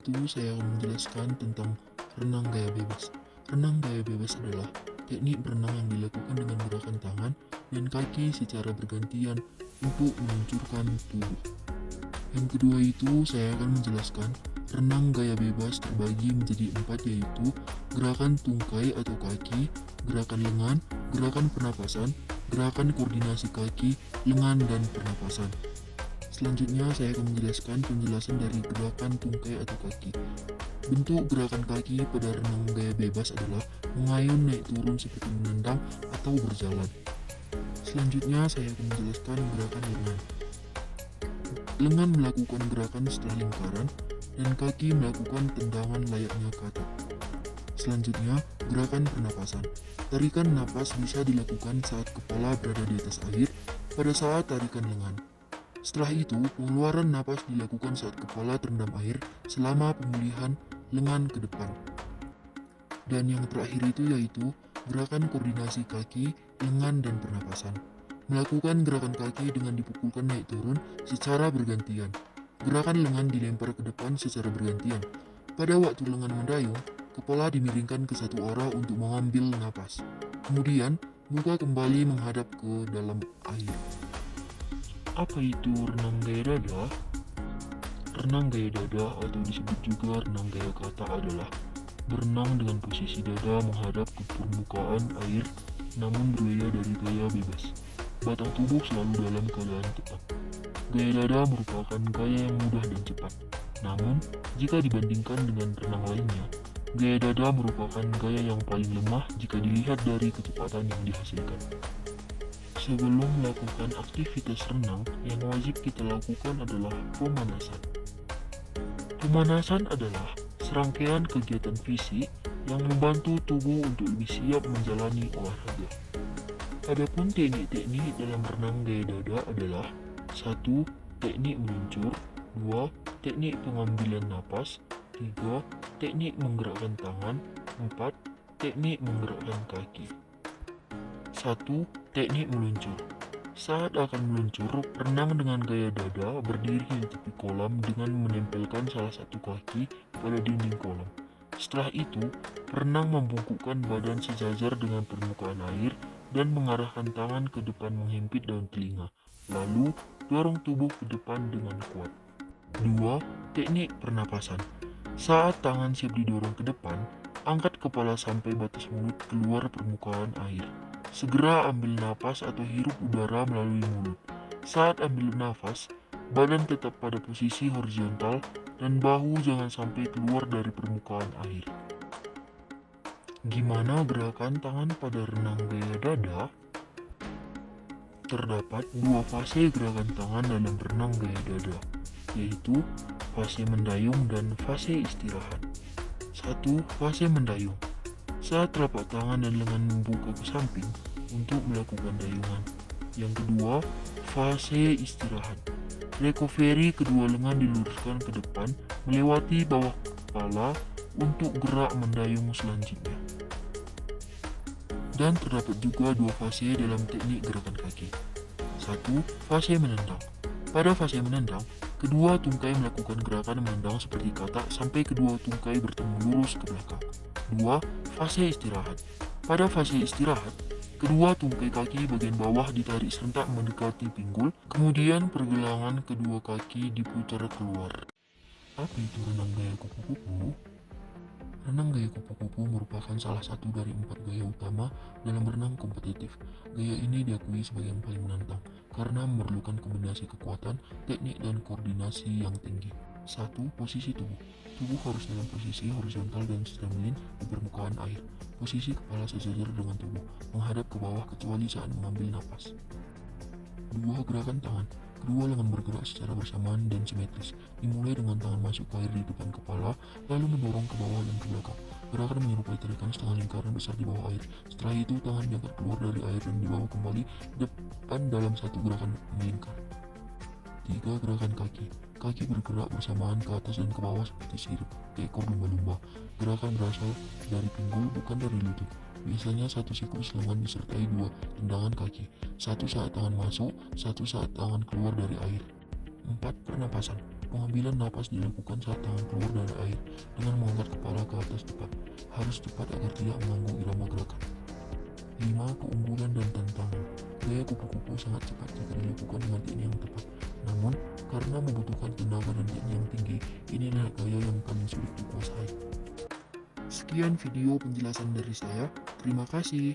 Itu saya akan menjelaskan tentang renang gaya bebas. Renang gaya bebas adalah teknik berenang yang dilakukan dengan gerakan tangan dan kaki secara bergantian untuk meluncurkan tubuh. Yang kedua itu saya akan menjelaskan renang gaya bebas terbagi menjadi 4, yaitu gerakan tungkai atau kaki, gerakan lengan, gerakan pernapasan, gerakan koordinasi kaki, lengan, dan pernapasan. Selanjutnya saya akan menjelaskan penjelasan dari gerakan tungkai atau kaki. Bentuk gerakan kaki pada renang gaya bebas adalah mengayun naik turun seperti menendang atau berjalan. Selanjutnya saya akan menjelaskan gerakan lengan. Lengan melakukan gerakan setelah lingkaran dan kaki melakukan tendangan layaknya kata. Selanjutnya, gerakan pernapasan. Tarikan napas bisa dilakukan saat kepala berada di atas air pada saat tarikan lengan. Setelah itu, pengeluaran napas dilakukan saat kepala terendam air selama pemulihan lengan ke depan. Dan yang terakhir itu yaitu gerakan koordinasi kaki, lengan, dan pernapasan. Melakukan gerakan kaki dengan dipukulkan naik turun secara bergantian. Gerakan lengan dilempar ke depan secara bergantian. Pada waktu lengan mendayung, kepala dimiringkan ke satu arah untuk mengambil napas. Kemudian, muka kembali menghadap ke dalam air. Apa itu renang gaya dada? Renang gaya dada atau disebut juga renang gaya kata adalah berenang dengan posisi dada menghadap ke permukaan air namun berbeda dari gaya bebas. Batang tubuh selalu dalam keadaan tetap. Gaya dada merupakan gaya yang mudah dan cepat. Namun, jika dibandingkan dengan renang lainnya, gaya dada merupakan gaya yang paling lemah jika dilihat dari kecepatan yang dihasilkan. Sebelum melakukan aktivitas renang, yang wajib kita lakukan adalah pemanasan. Pemanasan adalah serangkaian kegiatan fisik yang membantu tubuh untuk lebih siap menjalani olahraga. Adapun teknik-teknik dalam renang gaya dada adalah 1. Teknik meluncur, 2. Teknik pengambilan napas, 3. Teknik menggerakkan tangan, 4. Teknik menggerakkan kaki. 1. Teknik meluncur. Saat akan meluncur, renang dengan gaya dada berdiri di tepi kolam dengan menempelkan salah satu kaki pada dinding kolam. Setelah itu, perenang membungkukkan badan sejajar dengan permukaan air dan mengarahkan tangan ke depan menghimpit daun telinga. Lalu, dorong tubuh ke depan dengan kuat. 2. Teknik pernapasan. Saat tangan siap didorong ke depan, angkat kepala sampai batas mulut keluar permukaan air. Segera ambil napas atau hirup udara melalui mulut. Saat ambil nafas, badan tetap pada posisi horizontal dan bahu jangan sampai keluar dari permukaan air. Gimana gerakan tangan pada renang gaya dada? Terdapat dua fase gerakan tangan dalam renang gaya dada, yaitu fase mendayung dan fase istirahat. 1. Fase mendayung. Saat telapak tangan dan lengan membuka ke samping untuk melakukan dayungan. Yang kedua, fase istirahat. Recovery, kedua lengan diluruskan ke depan melewati bawah kepala untuk gerak mendayung selanjutnya. Dan terdapat juga dua fase dalam teknik gerakan kaki. 1. Fase menendang. Pada fase menendang, kedua tungkai melakukan gerakan menendang seperti katak sampai kedua tungkai bertemu lurus ke belakang. 2. Fase istirahat. Pada fase istirahat, kedua tungkai kaki bagian bawah ditarik serentak mendekati pinggul, kemudian pergelangan kedua kaki diputar keluar. Apa itu renang gaya kupu-kupu? Renang gaya kupu-kupu merupakan salah satu dari 4 gaya utama dalam berenang kompetitif. Gaya ini diakui sebagai yang paling menantang karena memerlukan kombinasi kekuatan, teknik, dan koordinasi yang tinggi. 1. Posisi tubuh. Tubuh harus dalam posisi horizontal dan streamline di permukaan air. Posisi kepala sejajar dengan tubuh, menghadap ke bawah kecuali saat mengambil napas. 2. Gerakan tangan. Kedua lengan bergerak secara bersamaan dan simetris, dimulai dengan tangan masuk ke air di depan kepala, lalu mendorong ke bawah dan ke belakang. Gerakan menyerupai tarikan setengah lingkaran besar di bawah air. Setelah itu, tangan diangkat keluar dari air dan dibawa kembali depan dalam satu gerakan melingkar. 3. Gerakan kaki. Kaki bergerak bersamaan ke atas dan ke bawah seperti sirip ekor lumba-lumba. Gerakan berasal dari pinggul, bukan dari lutut. Biasanya satu siklus lengan disertai 2 tendangan kaki, satu saat tangan masuk, satu saat tangan keluar dari air. 4. Pernapasan. Pengambilan napas dilakukan saat tangan keluar dari air dengan mengangkat kepala ke atas tepat. Harus cepat agar tidak mengganggu irama gerakan. 5. Keunggulan dan tantangan. Gaya kupu-kupu sangat cepat jika dilakukan dengan teknik yang tepat. Namun, karena membutuhkan tenaga dan teknik yang tinggi, inilah gaya yang paling sulit dikuasai. Sekian video penjelasan dari saya. Terima kasih.